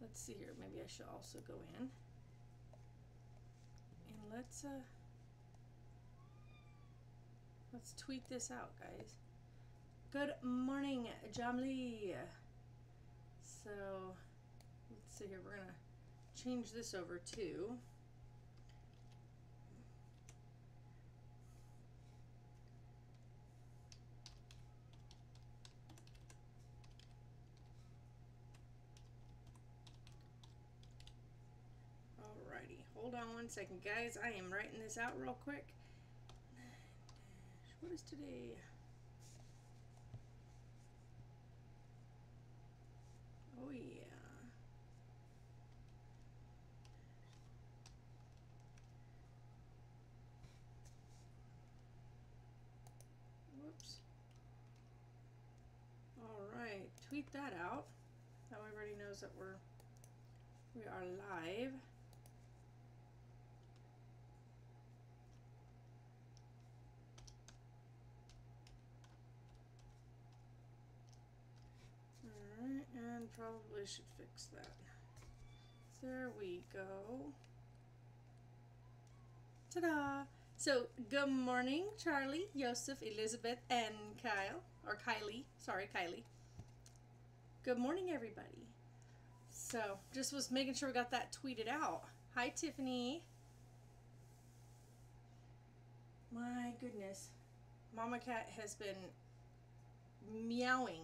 let's see here. Maybe I should also go in. And let's tweet this out, guys. Good morning, Jamli. So, let's see here. We're going to change this over too. Alrighty, hold on one second, guys. I am writing this out real quick. What is today? Oh yeah. Whoops. Alright, tweet that out. That way everybody knows that we are live. Alright, and probably should fix that. There we go. Ta-da! So, good morning, Charlie, Joseph, Elizabeth, and Kyle. Or Kylie. Sorry, Kylie. Good morning, everybody. So, just was making sure we got that tweeted out. Hi, Tiffany. My goodness. Mama Cat has been meowing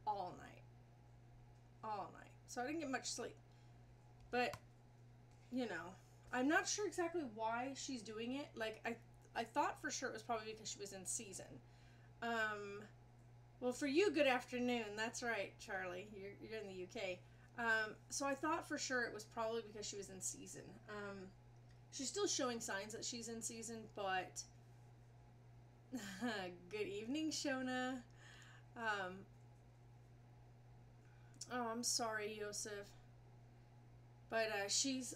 all night. All night. So I didn't get much sleep. But, you know, I'm not sure exactly why she's doing it. Like, I thought for sure it was probably because she was in season. Well, for you, good afternoon. That's right, Charlie. You're in the UK. So I thought for sure it was probably because she was in season. She's still showing signs that she's in season, but... Good evening, Shona. Oh, I'm sorry, Yosef. But she's...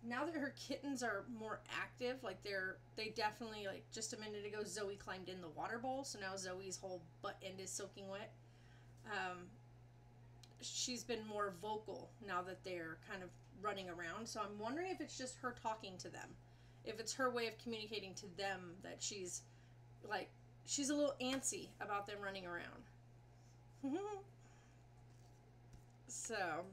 Now that her kittens are more active, like they definitely, like just a minute ago, Zoe climbed in the water bowl, so now Zoe's whole butt end is soaking wet. She's been more vocal now that they're kind of running around, so I'm wondering if it's just her talking to them. If it's her way of communicating to them that she's a little antsy about them running around. So...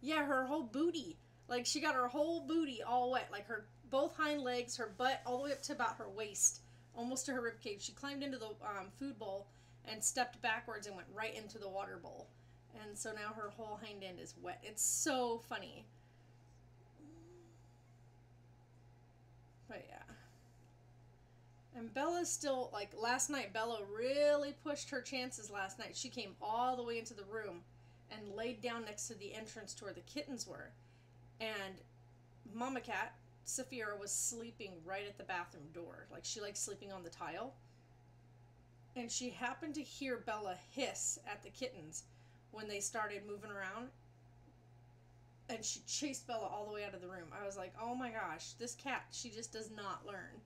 Yeah, her whole booty. Like, she got her whole booty all wet. Like, her both hind legs, her butt, all the way up to about her waist. Almost to her ribcage. She climbed into the food bowl and stepped backwards and went right into the water bowl. And so now her whole hind end is wet. It's so funny. But, yeah. And Bella's still, like, last night, Bella really pushed her chances last night. She came all the way into the room and laid down next to the entrance to where the kittens were. And Mama Cat, Saphira, was sleeping right at the bathroom door. Like, she likes sleeping on the tile. And she happened to hear Bella hiss at the kittens when they started moving around. And she chased Bella all the way out of the room. I was like, oh my gosh, this cat, she just does not learn.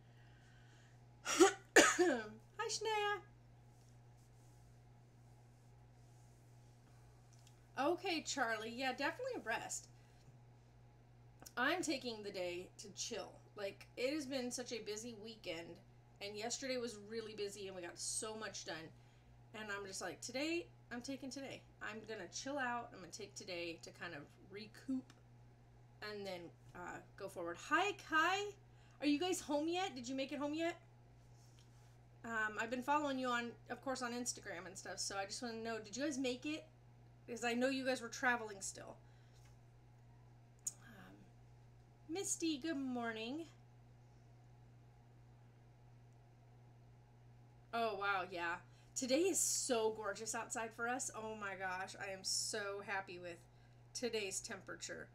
Hi, Shneya. Okay, Charlie. Yeah, definitely a rest. I'm taking the day to chill. Like, it has been such a busy weekend, and yesterday was really busy, and we got so much done. And I'm just like, today, I'm taking today. I'm going to chill out. I'm going to take today to kind of recoup and then go forward. Hi, Kai. Are you guys home yet? Did you make it home yet? I've been following you on, of course, on Instagram and stuff, so I just want to know, did you guys make it? Because I know you guys were traveling still. Misty, good morning. Oh, wow, yeah. Today is so gorgeous outside for us. Oh my gosh, I am so happy with today's temperature.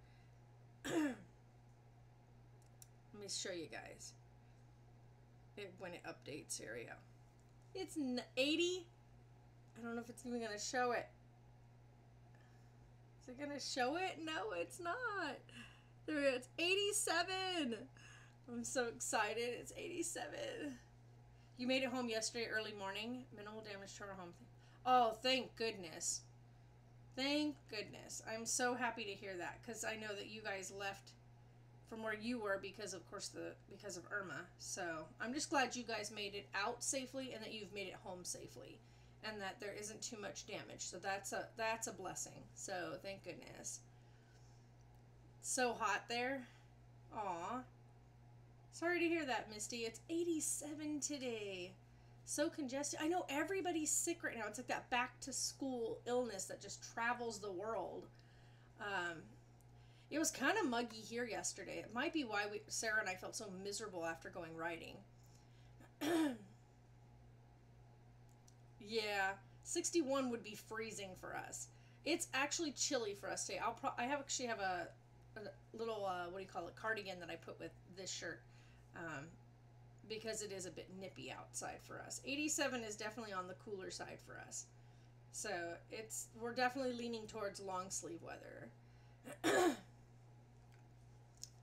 Let me show you guys. When it updates, here we go. It's 80. I don't know if it's even going to show it. Is it going to show it? No, it's not. There we go. It's 87. I'm so excited. It's 87. You made it home yesterday early morning. Minimal damage to our home. Oh, thank goodness. Thank goodness. I'm so happy to hear that because I know that you guys left from where you were because of course because of Irma. So I'm just glad you guys made it out safely and that you've made it home safely and that there isn't too much damage. So that's a blessing. So thank goodness. So hot there. Aw. Sorry to hear that, Misty. It's 87 today. So congested. I know everybody's sick right now. It's like that back to school illness that just travels the world. It was kind of muggy here yesterday. It might be why Sarah and I felt so miserable after going riding. Yeah, 61 would be freezing for us. It's actually chilly for us today. Actually have a little what do you call it, cardigan that I put with this shirt. Because it is a bit nippy outside for us. 87 is definitely on the cooler side for us. So we're definitely leaning towards long sleeve weather.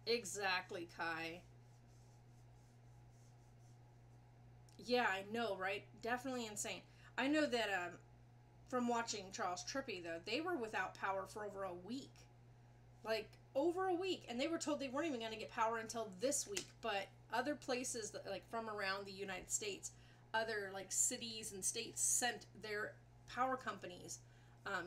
Exactly, Kai. Yeah, I know, right? Definitely insane. I know that from watching Charles Trippy, though, they were without power for over a week. Like, over a week. And they were told they weren't even going to get power until this week. But other places, that, like, from around the United States, other, like, cities and states sent their power companies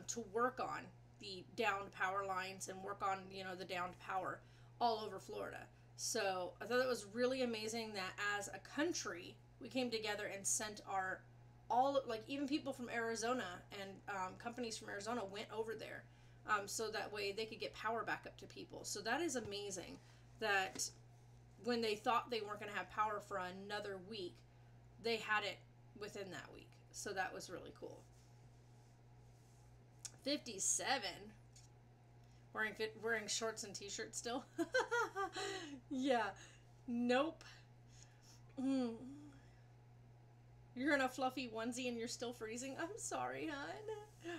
to work on the downed power lines and work on, the downed power all over Florida. So I thought it was really amazing that as a country, we came together and sent even people from Arizona and companies from Arizona went over there. So that way they could get power back up to people. So that is amazing that when they thought they weren't going to have power for another week, they had it within that week. So that was really cool. 57. Wearing shorts and t-shirts still? Yeah. Nope. You're in a fluffy onesie and you're still freezing? I'm sorry, hon.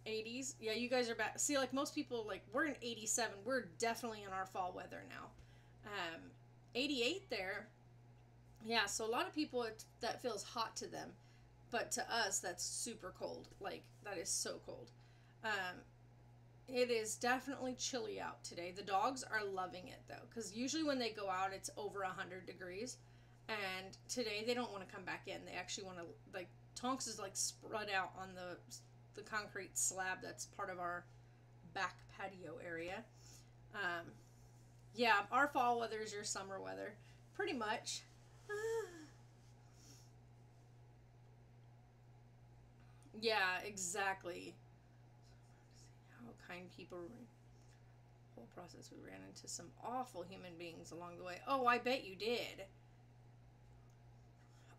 80s. Yeah, you guys are back. See, like most people, like we're in 87. We're definitely in our fall weather now. 88 there. Yeah, so a lot of people that feels hot to them, but to us that's super cold. Like that is so cold. It is definitely chilly out today. The dogs are loving it though, because usually when they go out it's over 100 degrees, and today they don't want to come back in. They actually want to, like, Tonks is like spread out on the concrete slab that's part of our back patio area. Yeah, our fall weather is your summer weather, pretty much. Yeah, exactly. How kind people. Whole process, we ran into some awful human beings along the way. Oh, I bet you did.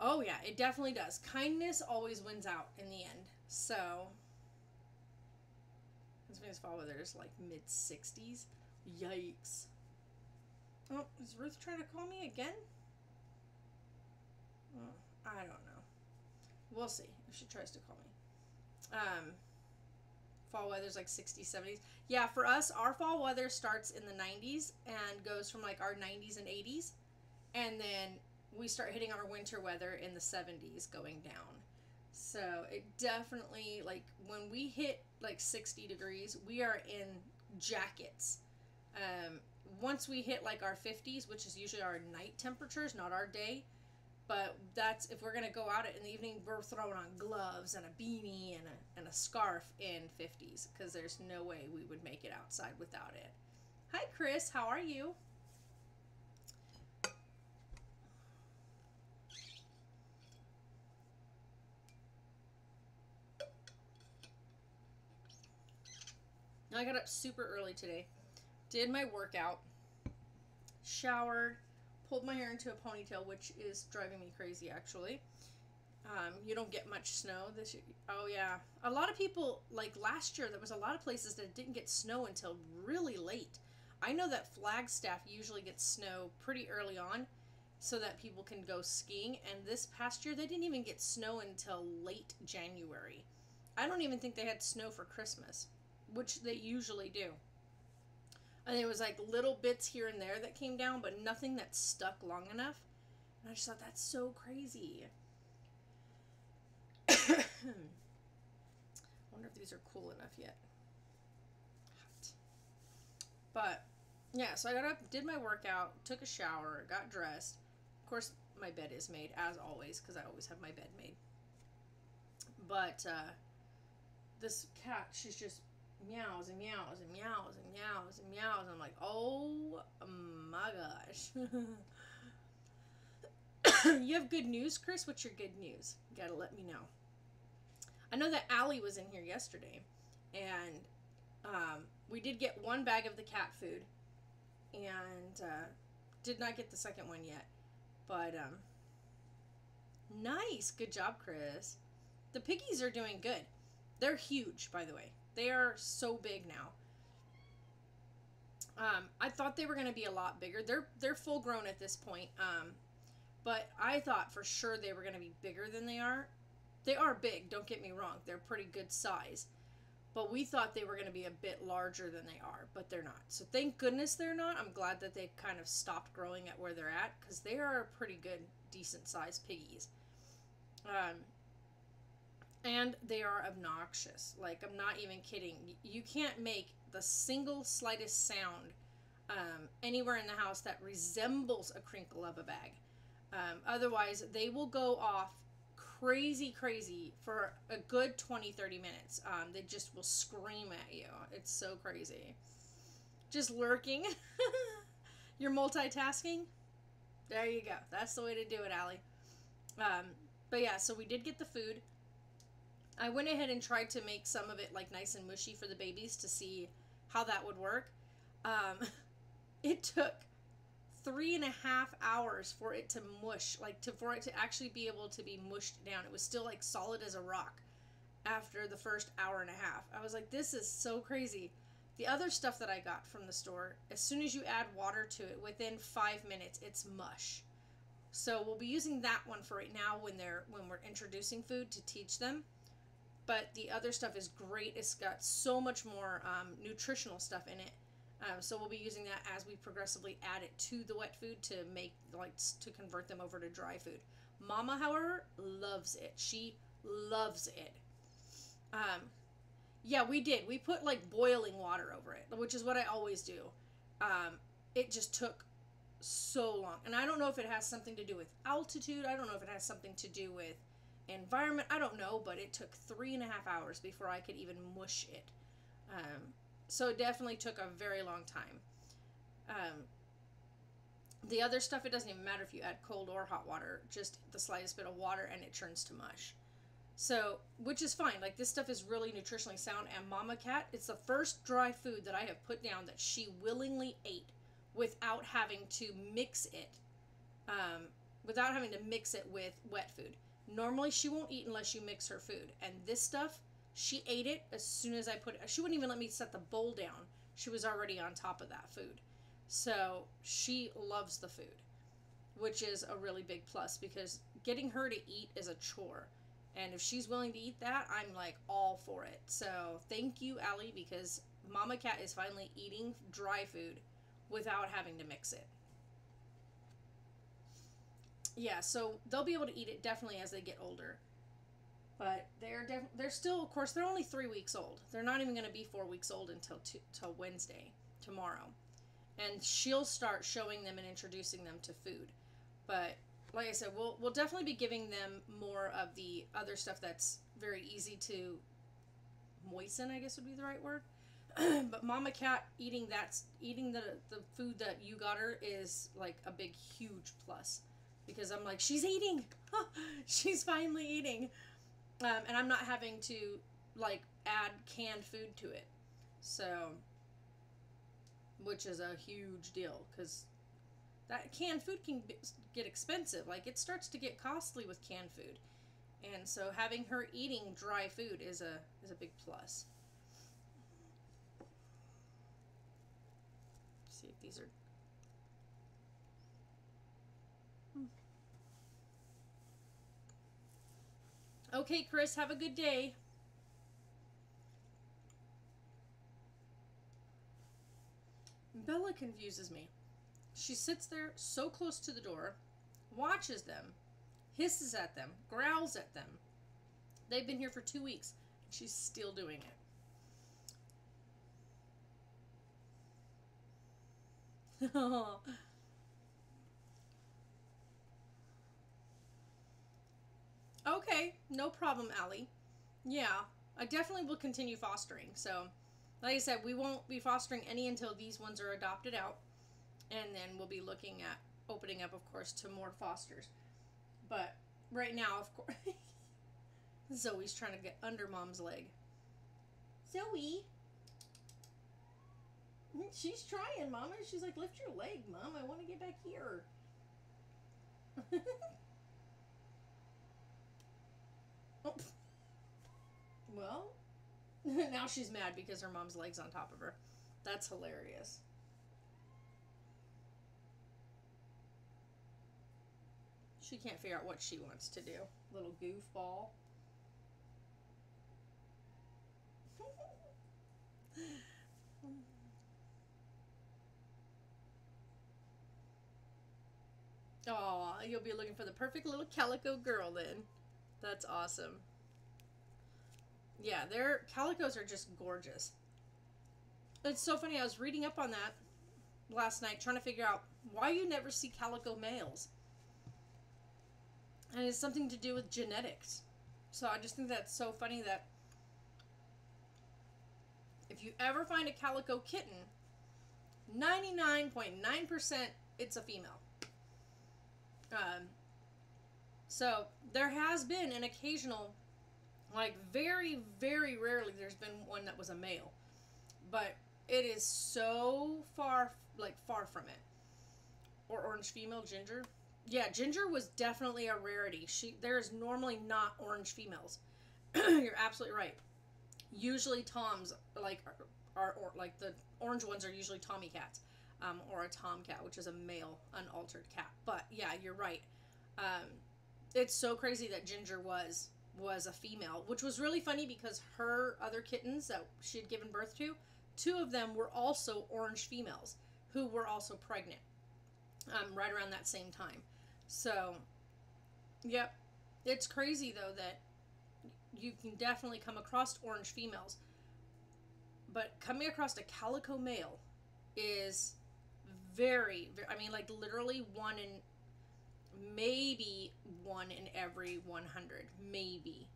Oh yeah, it definitely does. Kindness always wins out in the end. So this means fall weather is like mid 60s. Yikes. Oh, is Ruth trying to call me again? Oh, I don't know. We'll see if she tries to call me. Fall weather's like 60s, 70s. Yeah, for us, our fall weather starts in the 90s and goes from like our 90s and 80s. And then we start hitting our winter weather in the 70s going down. So it definitely, like, when we hit like 60 degrees, we are in jackets. Once we hit like our 50s, which is usually our night temperatures, not our day, but that's if we're going to go out in the evening, we're throwing on gloves and a beanie and a scarf in 50s, because there's no way we would make it outside without it. Hi, Chris. How are you? I got up super early today, did my workout, showered, pulled my hair into a ponytail, which is driving me crazy, actually. You don't get much snow this year. Oh yeah, a lot of people, like last year, there was a lot of places that didn't get snow until really late. I know that Flagstaff usually gets snow pretty early on, so that people can go skiing. And this past year, they didn't even get snow until late January. I don't even think they had snow for Christmas, which they usually do. And it was like little bits here and there that came down, but nothing that stuck long enough. And I just thought, that's so crazy. Wonder if these are cool enough yet. Hot. But yeah, so I got up, did my workout, took a shower, got dressed. Of course, my bed is made, as always, because I always have my bed made. But this cat, she's just meows and meows and meows and meows and meows. And I'm like, oh my gosh. You have good news, Chris? What's your good news? You gotta let me know. I know that Allie was in here yesterday, and we did get one bag of the cat food, and did not get the second one yet. But nice, good job, Chris. The piggies are doing good. They're huge, by the way. They are so big now. I thought they were going to be a lot bigger. They're full grown at this point. But I thought for sure they were going to be bigger than they are. They are big, don't get me wrong. They're pretty good size. But we thought they were going to be a bit larger than they are, but they're not. So thank goodness they're not. I'm glad that they kind of stopped growing at where they're at, because they are pretty good, decent sized piggies. And they are obnoxious. Like, I'm not even kidding. You can't make the single slightest sound anywhere in the house that resembles a crinkle of a bag. Otherwise, they will go off crazy for a good 20-30 minutes. They just will scream at you. It's so crazy. Just lurking. You're multitasking? There you go. That's the way to do it, Allie. But yeah, so we did get the food. I went ahead and tried to make some of it like nice and mushy for the babies to see how that would work. It took 3.5 hours for it to mush, for it to actually be able to be mushed down. It was still like solid as a rock after the first hour and a half. I was like, this is so crazy. The other stuff that I got from the store, as soon as you add water to it, within 5 minutes, it's mush. So we'll be using that one for right now when we're introducing food to teach them. But the other stuff is great. It's got so much more nutritional stuff in it. So we'll be using that as we progressively add it to the wet food to to convert them over to dry food. Mama, however, loves it. She loves it. Yeah, we did. We put like boiling water over it, which is what I always do. It just took so long. And I don't know if it has something to do with altitude. I don't know if it has something to do with environment. I don't know, but it took 3.5 hours before I could even mush it. So it definitely took a very long time. The other stuff, it doesn't even matter if you add cold or hot water, just the slightest bit of water and it turns to mush. So, which is fine. Like, this stuff is really nutritionally sound, and Mama Cat, it's the first dry food that I have put down that she willingly ate without having to mix it, with wet food. Normally, she won't eat unless you mix her food, and this stuff, she ate it as soon as I put it. She wouldn't even let me set the bowl down. She was already on top of that food. So she loves the food, which is a really big plus, because getting her to eat is a chore. And if she's willing to eat that, I'm like all for it. So thank you, Allie, because Mama Cat is finally eating dry food without having to mix it. Yeah, so they'll be able to eat it definitely as they get older. But they're still, of course, they're only 3 weeks old. They're not even going to be 4 weeks old until Wednesday, tomorrow. And she'll start showing them and introducing them to food. But like I said, we'll definitely be giving them more of the other stuff that's very easy to moisten, I guess would be the right word. But Mama Cat eating the food that you got her is like a big, huge plus. Because I'm like, she's eating! She's finally eating! And I'm not having to, like, add canned food to it. So, which is a huge deal, because that canned food can get expensive. Like, it starts to get costly with canned food. And so having her eating dry food is a big plus. Let's see if these are... Okay, Chris, have a good day. Bella confuses me. She sits there so close to the door, watches them, hisses at them, growls at them, They've been here for 2 weeks. And she's still doing it. Okay, no problem, Allie. Yeah, I definitely will continue fostering. So, like I said, we won't be fostering any until these ones are adopted out. And then we'll be looking at opening up, of course, to more fosters. But right now, of course, Zoe's trying to get under Mom's leg. Zoe! She's trying, Mama. She's like, lift your leg, Mom. I want to get back here. Oh. Well, now she's mad because her mom's leg's on top of her. That's hilarious. She can't figure out what she wants to do. Little goofball. Oh, you'll be looking for the perfect little calico girl then. That's awesome. Yeah, their calicos are just gorgeous. It's so funny. I was reading up on that last night, trying to figure out why you never see calico males. And it's something to do with genetics. So I just think that's so funny that if you ever find a calico kitten, 99.9% it's a female. So there has been an occasional, like very, very rarely there's been one that was a male. But it is so far from it. Or orange female, Ginger. Yeah, Ginger was definitely a rarity. There's normally not orange females. You're absolutely right. Usually Toms are like the orange ones are usually Tommy cats, or a tomcat, which is a male unaltered cat. But yeah, you're right. It's so crazy that Ginger was a female, which was really funny because her other kittens that she had given birth to, 2 of them were also orange females who were also pregnant, right around that same time. So, yep, it's crazy though that you can definitely come across orange females, but coming across a calico male is very, very, I mean, like literally maybe one in every 100, maybe,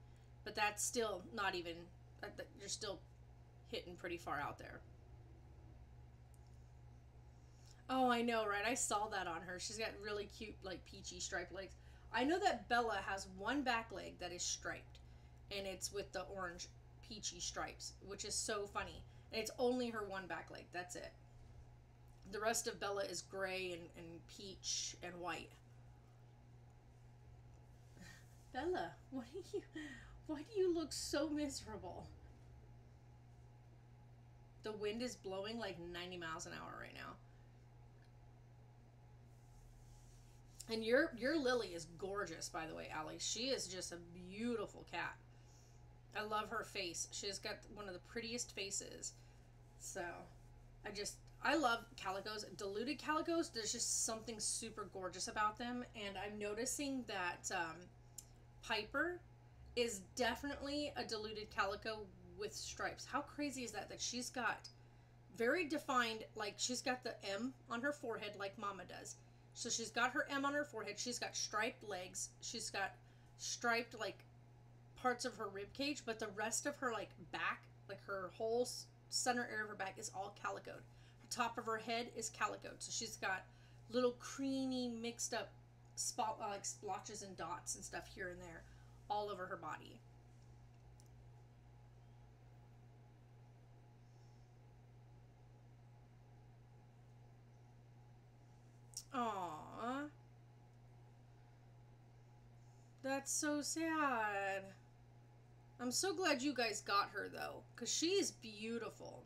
but that's still not even, you're still hitting pretty far out there. Oh, I know, right? I saw that on her. She's got really cute, like, peachy striped legs. I know that Bella has one back leg that is striped, and it's with the orange peachy stripes, which is so funny. And it's only her one back leg. That's it. The rest of Bella is gray and peach and white. Bella, why do you look so miserable? The wind is blowing like 90 miles an hour right now. And your Lily is gorgeous, by the way, Allie. She is just a beautiful cat. I love her face. She's got one of the prettiest faces. So, I love calicos. Diluted calicos, there's just something super gorgeous about them. And I'm noticing that Piper is definitely a diluted calico with stripes. How crazy is that? That she's got very defined, like she's got the M on her forehead like Mama does. So she's got her M on her forehead. She's got striped legs. She's got striped like parts of her rib cage, but the rest of her like back, like her whole center area of her back is all calicoed. The top of her head is calicoed. So she's got little creamy mixed up spot like splotches and dots and stuff here and there all over her body. Aww. That's so sad. I'm so glad you guys got her though, because she's beautiful.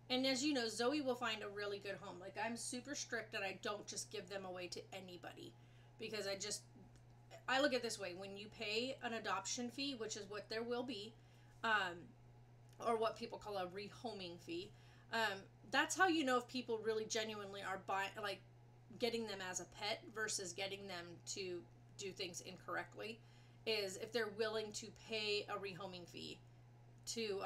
And as you know, Zoe will find a really good home. Like, I'm super strict and I don't just give them away to anybody. Because I look at it this way. When you pay an adoption fee, which is what there will be, or what people call a rehoming fee, that's how you know if people really genuinely are getting them as a pet versus getting them to do things incorrectly. is if they're willing to pay a rehoming fee to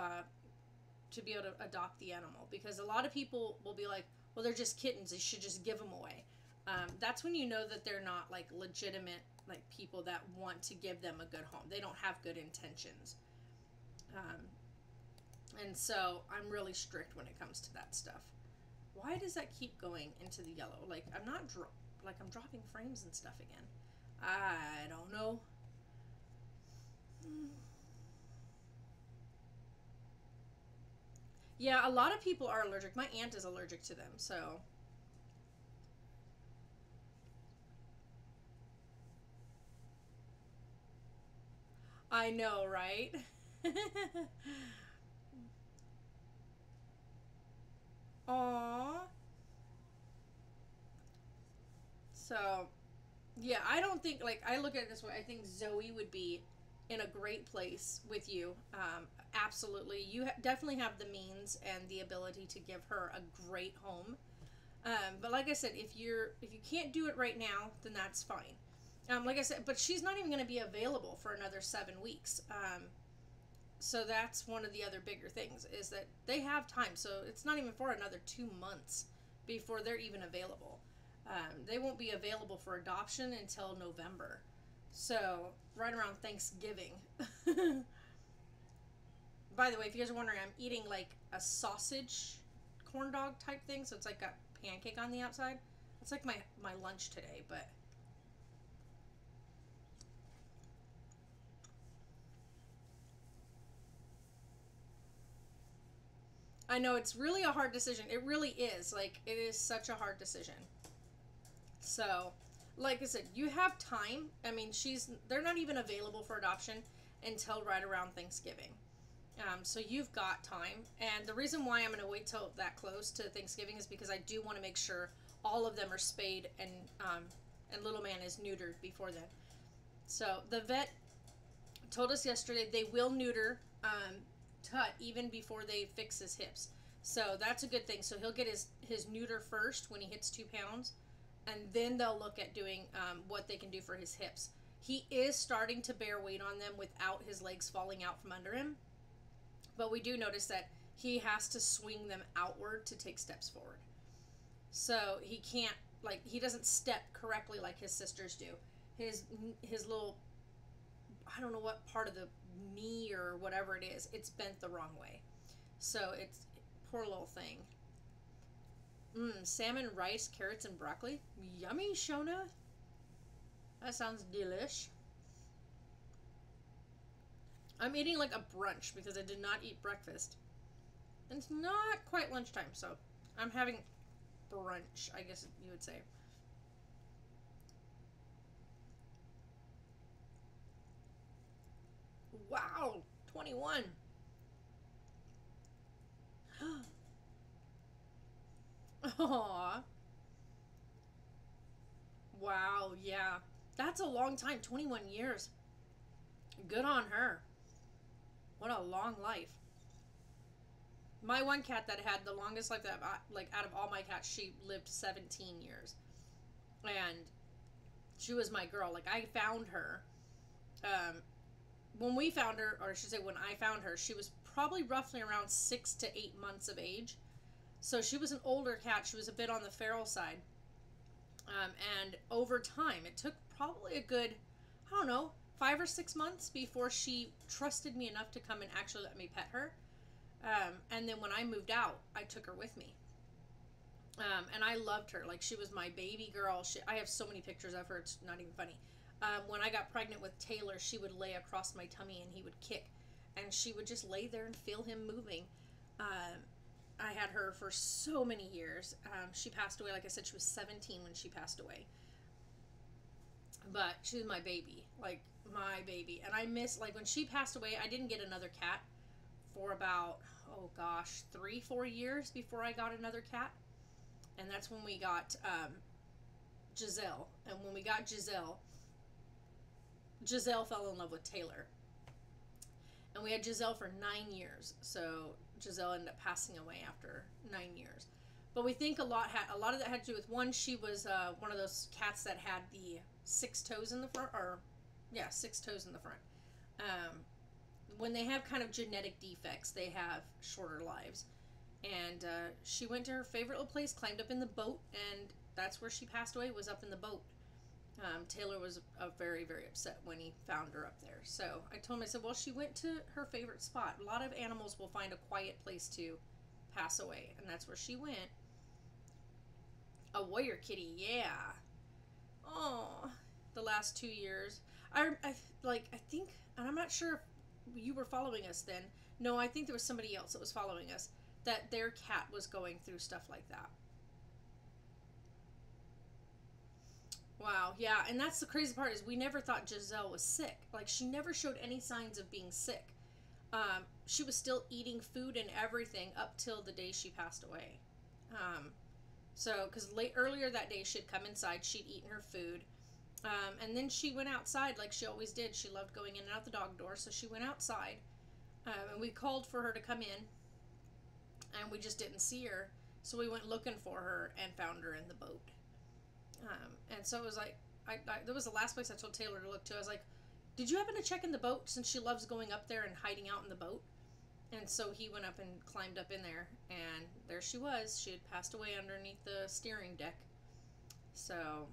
be able to adopt the animal, because a lot of people will be like, well, they're just kittens, they should just give them away. That's when you know that they're not like legitimate, like people that want to give them a good home. They don't have good intentions. And so I'm really strict when it comes to that stuff. Why does that keep going into the yellow? Like, I'm not I'm dropping frames and stuff again. I don't know. Yeah, a lot of people are allergic. My aunt is allergic to them, so. I know, right? Aww. So, yeah, I don't think, like, I look at it this way. I think Zoe would be in a great place with you. Absolutely. You definitely have the means and the ability to give her a great home. But like I said, if you can't do it right now, then that's fine. Like I said, but she's not even going to be available for another 7 weeks. So that's one of the other bigger things, is that they have time. So it's not even for another 2 months before they're even available. They won't be available for adoption until November. So right around Thanksgiving. By the way, if you guys are wondering, I'm eating like a sausage corn dog type thing. So it's like a pancake on the outside. It's like my lunch today, but I know it's really a hard decision. It really is. Like, it is such a hard decision. So, like I said, you have time. I mean, they're not even available for adoption until right around Thanksgiving. So you've got time. And the reason why I'm going to wait till that close to Thanksgiving is because I do want to make sure all of them are spayed and little man is neutered before then. So the vet told us yesterday they will neuter Tut even before they fix his hips. So that's a good thing. So he'll get his neuter first when he hits 2 pounds, and then they'll look at doing what they can do for his hips. He is starting to bear weight on them without his legs falling out from under him, but we do notice that he has to swing them outward to take steps forward. So he can't, like, he doesn't step correctly like his sisters do. His little, I don't know what part of the knee or whatever it is, it's bent the wrong way. So it's, poor little thing. Salmon, rice, carrots, and broccoli. Yummy, Shona. That sounds delish. I'm eating like a brunch because I did not eat breakfast. And it's not quite lunchtime, so I'm having brunch, I guess you would say. Wow, 21. Aww. Wow, yeah. That's a long time, 21 years. Good on her. What a long life. My one cat that had the longest life, that like out of all my cats, she lived 17 years. And she was my girl. Like, I found her. When we found her, or I should say when I found her, she was probably roughly around 6 to 8 months of age. So she was an older cat. She was a bit on the feral side. And over time, it took probably a good, I don't know, 5 or 6 months before she trusted me enough to come and actually let me pet her. And then when I moved out, I took her with me. And I loved her. Like, she was my baby girl. I have so many pictures of her, it's not even funny. When I got pregnant with Taylor, she would lay across my tummy and he would kick. And she would just lay there and feel him moving. I had her for so many years. She passed away, like I said, she was 17 when she passed away. But she was my baby, like my baby. And I miss, like, when she passed away, I didn't get another cat for about, oh gosh, 3-4 years before I got another cat. And that's when we got Giselle. And when we got Giselle fell in love with Taylor. And we had Giselle for 9 years. So Giselle ended up passing away after 9 years. But we think a lot of that had to do with, one, she was one of those cats that had the 6 toes in the front, or Yeah, 6 toes in the front. Um, when they have kind of genetic defects, they have shorter lives. And she went to her favorite little place, climbed up in the boat, and that's where she passed away, was up in the boat. Taylor was very, very upset when he found her up there. So I told him, I said, well, she went to her favorite spot. A lot of animals will find a quiet place to pass away, and that's where she went. A warrior kitty, yeah. Oh, the last 2 years. I think, and I'm not sure if you were following us then. No, I think there was somebody else that was following us, that their cat was going through stuff like that. Wow, yeah, and that's the crazy part is we never thought Giselle was sick. Like she never showed any signs of being sick. She was still eating food and everything up till the day she passed away. Um, so, because late earlier that day she'd come inside, she'd eaten her food, and then she went outside like she always did. She loved going in and out the dog door, so she went outside, and we called for her to come in, and we just didn't see her. So we went looking for her and found her in the boat. And so it was like, that was the last place I told Taylor to look to. I was like, did you happen to check in the boat since she loves going up there and hiding out in the boat? And so he went up and climbed up in there, and there she was. She had passed away underneath the steering deck. So,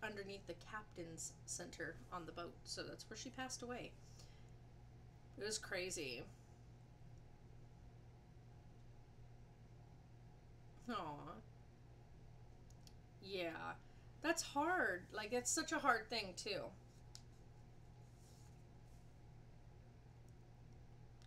underneath the captain's center on the boat. So that's where she passed away. It was crazy. Aw. Yeah. That's hard. Like, it's such a hard thing, too.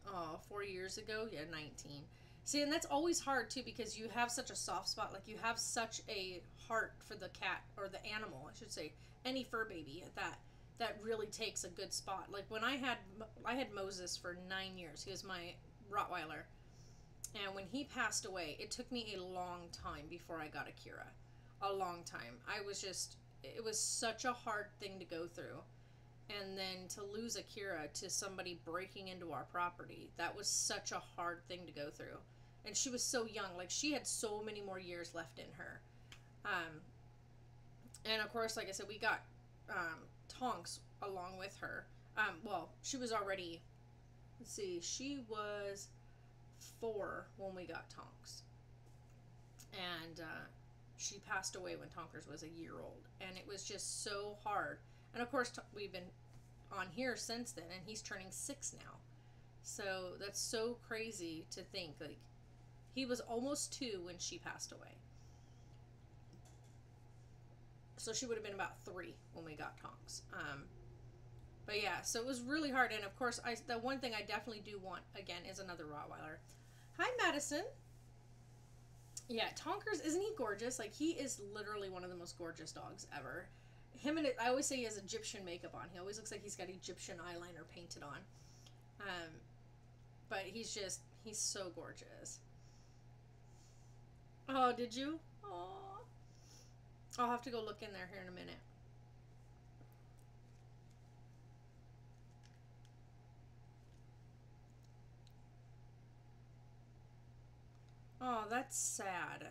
Oh, 4 years ago? Yeah, 19. See, and that's always hard, too, because you have such a soft spot. Like, you have such a heart for the cat, or the animal, I should say. Any fur baby that really takes a good spot. Like, when I had Moses for 9 years. He was my Rottweiler. And when he passed away, it took me a long time before I got Akira. A long time. It was such a hard thing to go through. And then to lose Akira to somebody breaking into our property, that was such a hard thing to go through. And she was so young. Like, she had so many more years left in her. Um, and of course, like I said, we got Tonks along with her. Well, she was already, let's see, she was 4 when we got Tonks. And she passed away when Tonkers was a year old. And it was just so hard. And of course, we've been on here since then, and he's turning 6 now. So that's so crazy to think. Like, he was almost 2 when she passed away. So she would have been about 3 when we got Tonks. But yeah, so it was really hard. And of course, the one thing I definitely do want, again, is another Rottweiler. Hi, Madison. Yeah, Tonkers, isn't he gorgeous? Like, he is literally one of the most gorgeous dogs ever. I always say he has Egyptian makeup on. He always looks like he's got Egyptian eyeliner painted on. But he's so gorgeous. Oh, did you? Oh, I'll have to go look in there here in a minute. Oh, that's sad.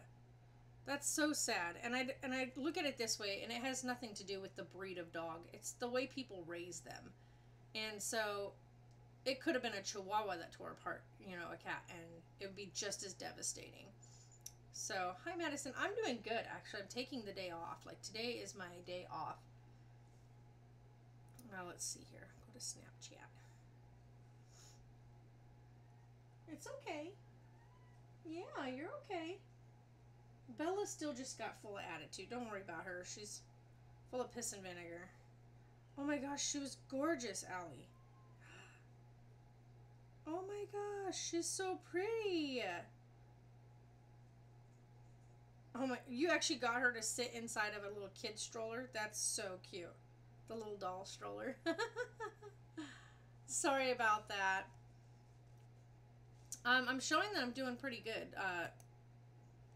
That's so sad. And I look at it this way, and it has nothing to do with the breed of dog. It's the way people raise them. And so it could have been a Chihuahua that tore apart, a cat, and it would be just as devastating. So, hi, Madison. I'm doing good, actually. I'm taking the day off. Like, today is my day off. Now, let's see here. Go to Snapchat. It's okay. Yeah, you're okay. Bella still just got full of attitude. Don't worry about her. She's full of piss and vinegar. Oh my gosh, she was gorgeous, Allie. Oh my gosh, she's so pretty. Oh my, you actually got her to sit inside of a little kid stroller? That's so cute. The little doll stroller. Sorry about that. I'm showing that I'm doing pretty good,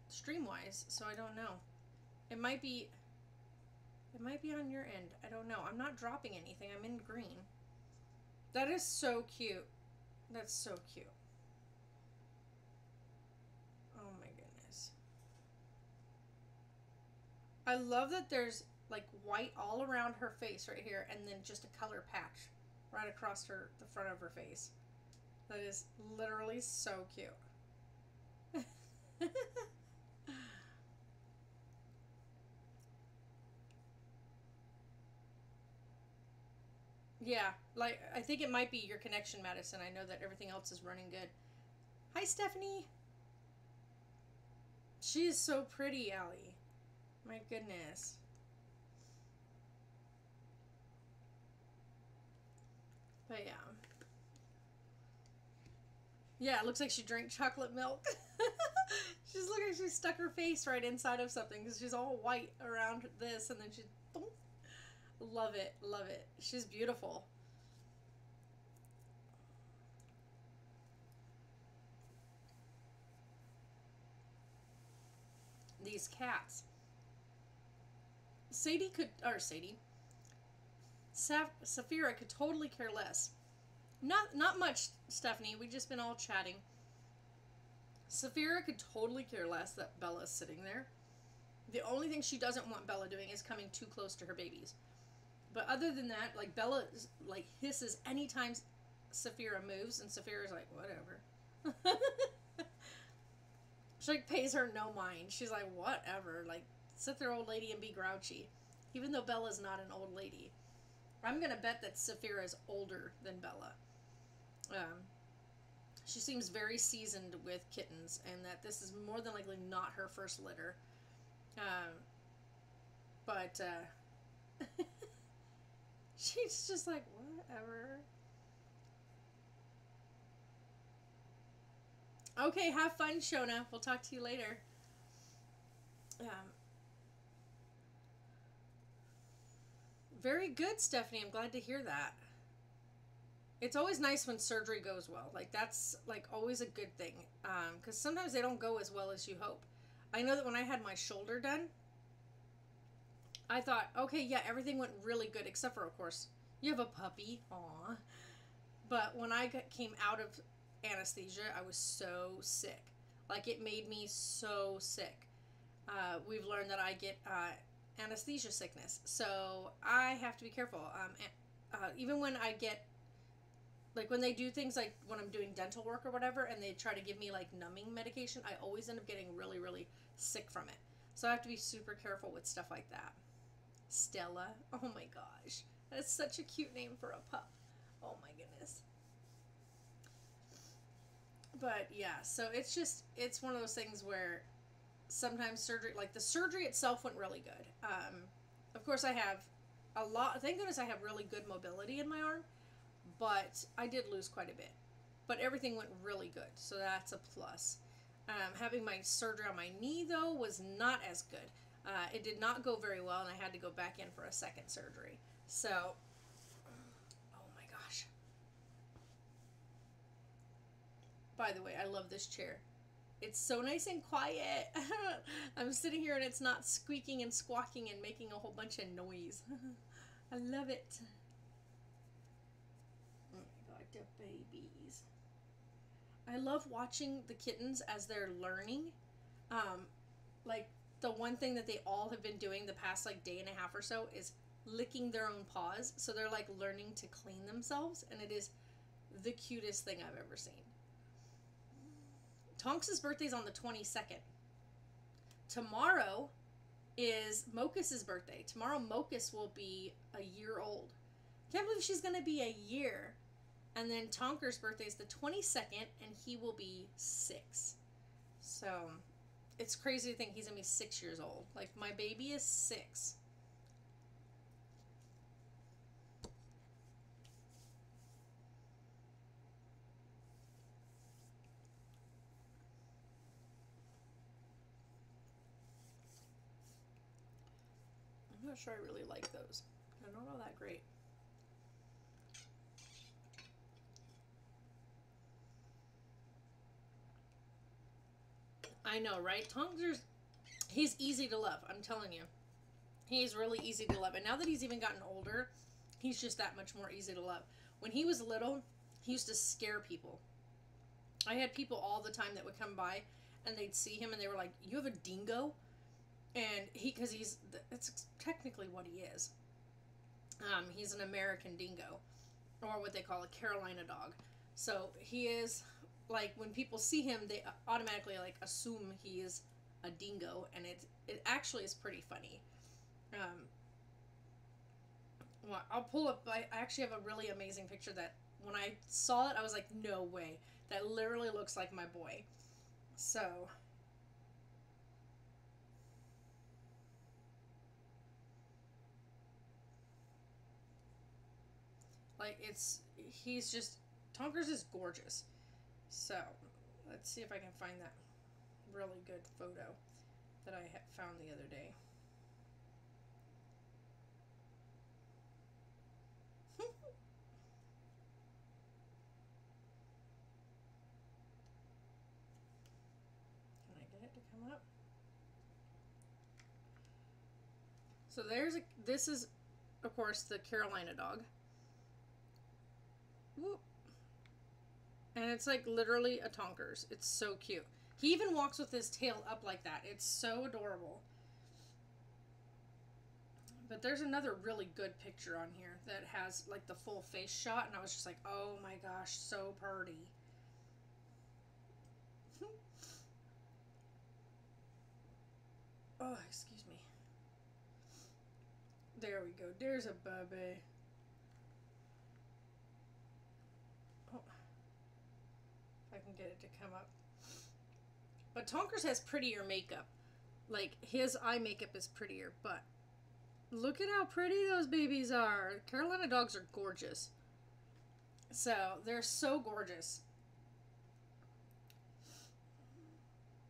stream-wise, so I don't know. It might be on your end. I don't know. I'm not dropping anything. I'm in green. That is so cute. That's so cute. Oh my goodness. I love that there's like white all around her face right here, and then just a color patch right across the front of her face. That is literally so cute. Yeah, like I think it might be your connection, Madison. I know that everything else is running good. Hi, Stephanie. She is so pretty, Allie. My goodness. But yeah. Yeah, it looks like she drank chocolate milk. She's looking like she stuck her face right inside of something because she's all white around this, and then she. Boom. Love it, love it. She's beautiful. These cats. Sadie, Saphira could totally care less. Not much, Stephanie. We've just been all chatting. Saphira could totally care less that Bella's sitting there. The only thing she doesn't want Bella doing is coming too close to her babies. But other than that, like Bella like hisses anytime Saphira moves, and Saphira's like, whatever. She like pays her no mind. She's like, whatever. Like, sit there, old lady, and be grouchy. Even though Bella's not an old lady. I'm gonna bet that Saphira is older than Bella. She seems very seasoned with kittens, and that this is more than likely not her first litter. But she's just like, whatever. Okay, have fun, Shona. We'll talk to you later. Very good, Stephanie. I'm glad to hear that. It's always nice when surgery goes well. Like, that's, like, always a good thing. Because sometimes they don't go as well as you hope. I know that when I had my shoulder done, I thought, okay, yeah, everything went really good, except for, of course, you have a puppy. Aw. But when I came out of anesthesia, I was so sick. Like, it made me so sick. We've learned that I get anesthesia sickness, so I have to be careful. Even when I get, like, when they do things like when I'm doing dental work or whatever, and they try to give me, like, numbing medication, I always end up getting really, really sick from it. So I have to be super careful with stuff like that. Stella. Oh my gosh. That's such a cute name for a pup. Oh my goodness. But yeah, so it's one of those things where sometimes surgery, like the surgery itself went really good. Of course I have thank goodness I have really good mobility in my arm, but I did lose quite a bit. But everything went really good, so that's a plus. Having my surgery on my knee, though, was not as good. It did not go very well, and I had to go back in for a second surgery. So, oh my gosh. By the way, I love this chair. It's so nice and quiet. I'm sitting here and it's not squeaking and squawking and making a whole bunch of noise. I love it. Oh my god, the babies. I love watching the kittens as they're learning. Like, the one thing that they all have been doing the past, like, day and a half or so is licking their own paws. So they're, like, learning to clean themselves. And it is the cutest thing I've ever seen. Tonks' birthday's on the 22nd. Tomorrow is Mocus's birthday. Tomorrow Mocus will be a year old. Can't believe she's going to be a year. And then Tonker's birthday is the 22nd, and he will be 6. So, it's crazy to think he's going to be 6 years old. Like, my baby is 6. I'm not sure I really like those. They're not all that great. I know, right? Tonks, he's easy to love, I'm telling you. He's really easy to love. And now that he's even gotten older, he's just that much more easy to love. When he was little, he used to scare people. I had people all the time that would come by, and they'd see him, and they were like, you have a dingo? And because it's technically what he is. He's an American dingo, or what they call a Carolina dog. So he is, like, when people see him, they automatically like assume he is a dingo, and it actually is pretty funny. Um, well, I'll pull up. I actually have a really amazing picture that when I saw it, I was like, no way, that literally looks like my boy. So. Like, he's just, Tonkers is gorgeous. So, let's see if I can find that really good photo that I found the other day. Can I get it to come up? So this is, of course, the Carolina dog. Whoop. And it's like literally a Tonkers. It's so cute. He even walks with his tail up like that. It's so adorable. But there's another really good picture on here that has like the full face shot, and I was just like, oh my gosh, so pretty. Oh, excuse me. There we go. There's a baby. Oh, if I can get it to come up. But Tonkers has prettier makeup. Like, his eye makeup is prettier, but look at how pretty those babies are. Carolina dogs are gorgeous. So, they're so gorgeous.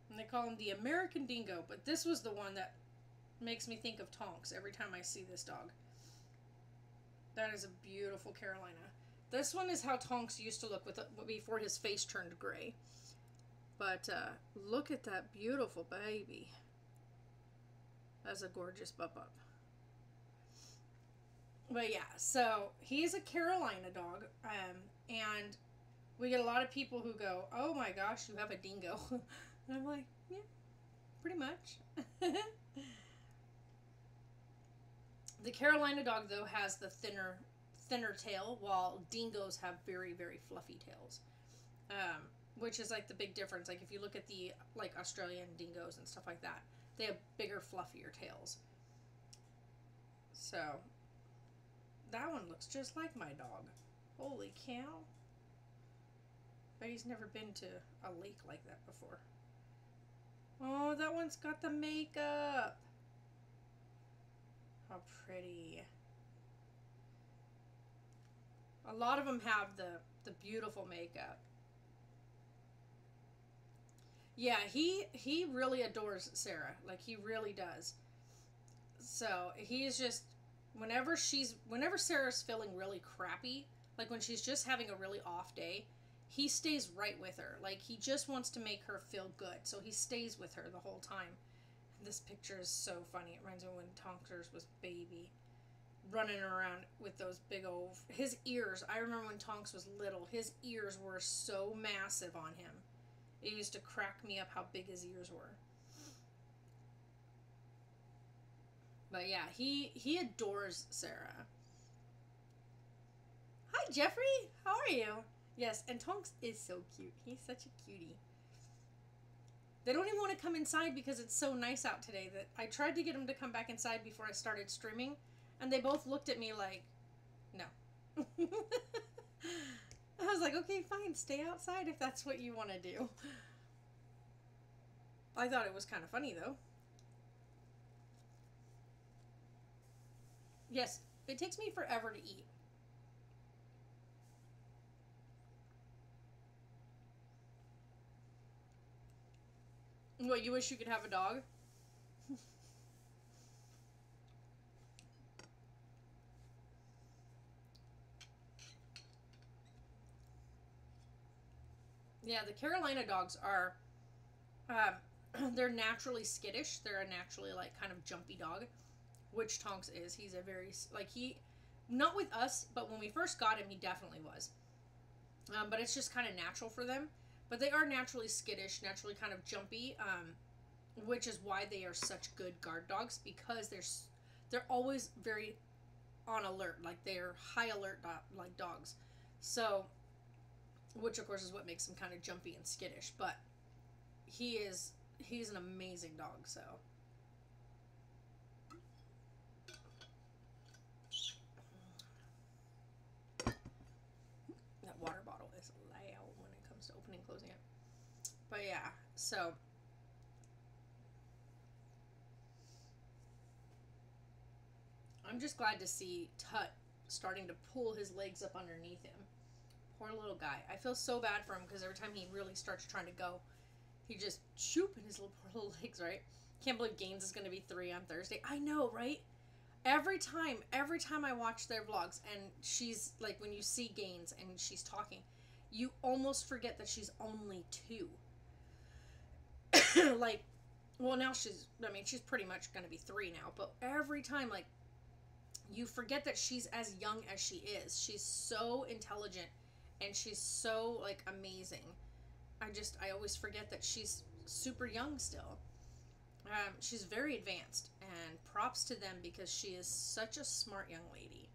And they call him the American Dingo, but this was the one that makes me think of Tonks every time I see this dog. That is a beautiful Carolina. This one is how Tonks used to look before his face turned gray. But look at that beautiful baby. That's a gorgeous bup-up. But yeah, so he's a Carolina dog. And we get a lot of people who go, oh my gosh, you have a dingo. And I'm like, yeah, pretty much. The Carolina dog, though, has the thinner tail, while dingoes have very, very fluffy tails. Which is like the big difference. Like, if you look at the like Australian dingoes and stuff like that, they have bigger, fluffier tails. So that one looks just like my dog. Holy cow. But he's never been to a lake like that before. Oh, that one's got the makeup. How pretty. A lot of them have the beautiful makeup. Yeah, he really adores Sarah. Like, he really does. So, he is just, whenever Sarah's feeling really crappy, like when she's just having a really off day, he stays right with her. Like, he just wants to make her feel good. So he stays with her the whole time. This picture is so funny. It reminds me when Tonkers was baby. Running around with those big old... His ears, I remember when Tonks was little, his ears were so massive on him. It used to crack me up how big his ears were. But yeah, he adores Sarah. Hi, Jeffrey. How are you? Yes, and Tonks is so cute. He's such a cutie. They don't even want to come inside because it's so nice out today that I tried to get them to come back inside before I started streaming, and they both looked at me like, no. I was like, okay, fine, stay outside if that's what you want to do. I thought it was kind of funny, though. Yes, it takes me forever to eat. What, you wish you could have a dog? Yeah, the Carolina dogs are, they're naturally skittish. They're a naturally, like, kind of jumpy dog, which Tonks is. He's a very, like, not with us, but when we first got him, he definitely was. But it's just kind of natural for them. But they are naturally skittish, naturally kind of jumpy. which is why they are such good guard dogs, because they're always very on alert, like they're high alert like dogs. So, which of course is what makes him kind of jumpy and skittish, but he's an amazing dog. So that water bottle is loud when it comes to opening and closing it. But yeah, so I'm just glad to see Tut starting to pull his legs up underneath him. Poor little guy. I feel so bad for him because every time he really starts trying to go, he just shoop in his poor little legs, right? Can't believe Gaines is going to be 3 on Thursday. I know, right? Every time I watch their vlogs, and she's like, when you see Gaines and she's talking, you almost forget that she's only 2. Like, well, now she's pretty much going to be 3 now, but every time, like, you forget that she's as young as she is. She's so intelligent, and she's so, like, amazing. I always forget that she's super young still. She's very advanced, and props to them because she is such a smart young lady.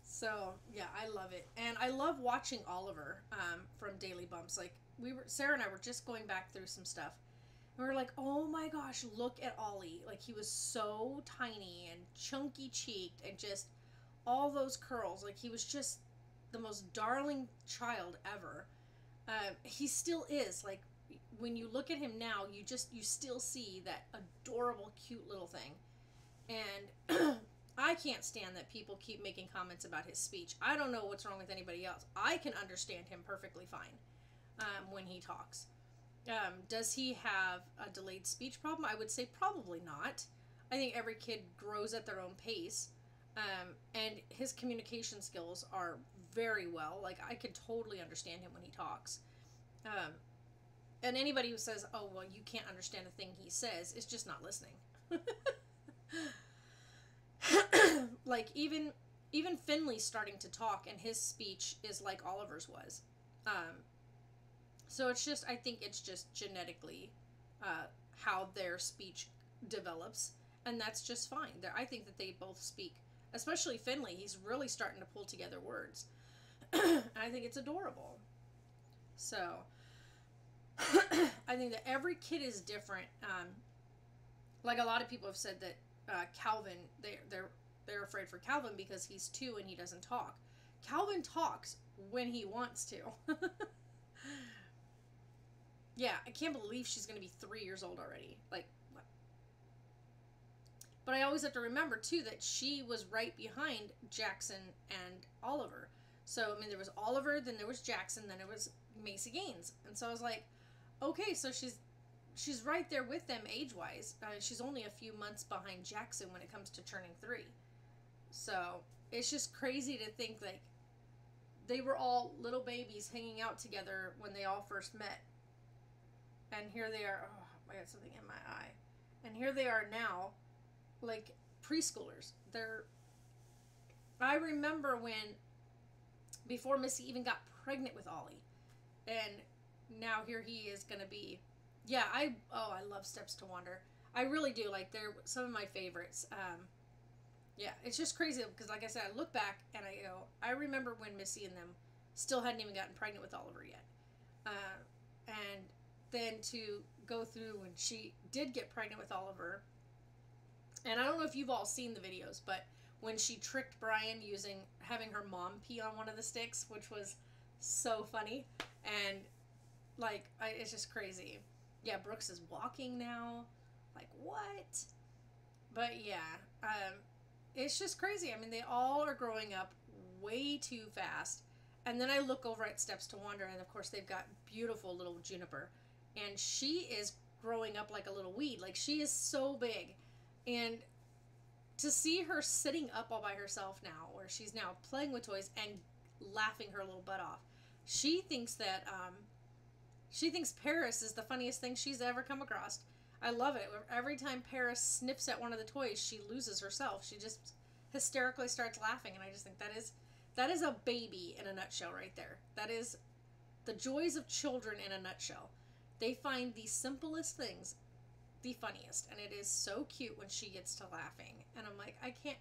So, yeah, I love it. And I love watching Oliver from Daily Bumps. Like, Sarah and I were just going back through some stuff. And we were like, oh my gosh, look at Ollie. Like, he was so tiny and chunky cheeked and just all those curls. Like, he was just the most darling child ever. He still is. Like, when you look at him now, you still see that adorable, cute little thing. And I can't stand that people keep making comments about his speech. I don't know what's wrong with anybody else. I can understand him perfectly fine when he talks. Does he have a delayed speech problem? I would say probably not. I think every kid grows at their own pace. And his communication skills are very well. Like, I could totally understand him when he talks. And anybody who says, oh, well, you can't understand a thing he says is just not listening. Like, even Finley's starting to talk, and his speech is like Oliver's was. So I think it's just genetically how their speech develops, and that's just fine. I think that they both speak, especially Finley. He's really starting to pull together words. I think it's adorable. So I think that every kid is different. Like, a lot of people have said that Calvin, they're afraid for Calvin because he's 2 and he doesn't talk. Calvin talks when he wants to. Yeah, I can't believe she's going to be 3 years old already. Like, what? But I always have to remember, too, that she was right behind Jackson and Oliver. So, I mean, there was Oliver, then there was Jackson, then it was Macy Gaines. And so I was like, okay, so she's right there with them age-wise. She's only a few months behind Jackson when it comes to turning 3. So, it's just crazy to think, like, they were all little babies hanging out together when they all first met. And here they are. Oh, I got something in my eye. And here they are now, like, preschoolers. I remember before Missy even got pregnant with Ollie. And now here he is going to be, yeah, I love Steps to Wonder. I really do. Like, they're some of my favorites. Yeah, it's just crazy because, like I said, I look back and I go, I remember when Missy and them still hadn't even gotten pregnant with Oliver yet. And then to go through when she did get pregnant with Oliver, and I don't know if you've all seen the videos, but when she tricked Brian having her mom pee on one of the sticks, which was so funny, and like, it's just crazy. Yeah, Brooks is walking now. Like, what? But yeah, it's just crazy. I mean, they all are growing up way too fast. And then I look over at Steps to Wonder, and of course they've got beautiful little Juniper. And she is growing up like a little weed. Like, she is so big. And to see her sitting up all by herself now, where she's now playing with toys and laughing her little butt off. She thinks Paris is the funniest thing she's ever come across. I love it. Every time Paris sniffs at one of the toys, she loses herself. She just hysterically starts laughing, and I just think that is a baby in a nutshell right there. That is the joys of children in a nutshell. They find the simplest things the funniest, and it is so cute when she gets to laughing. And I'm like, I can't.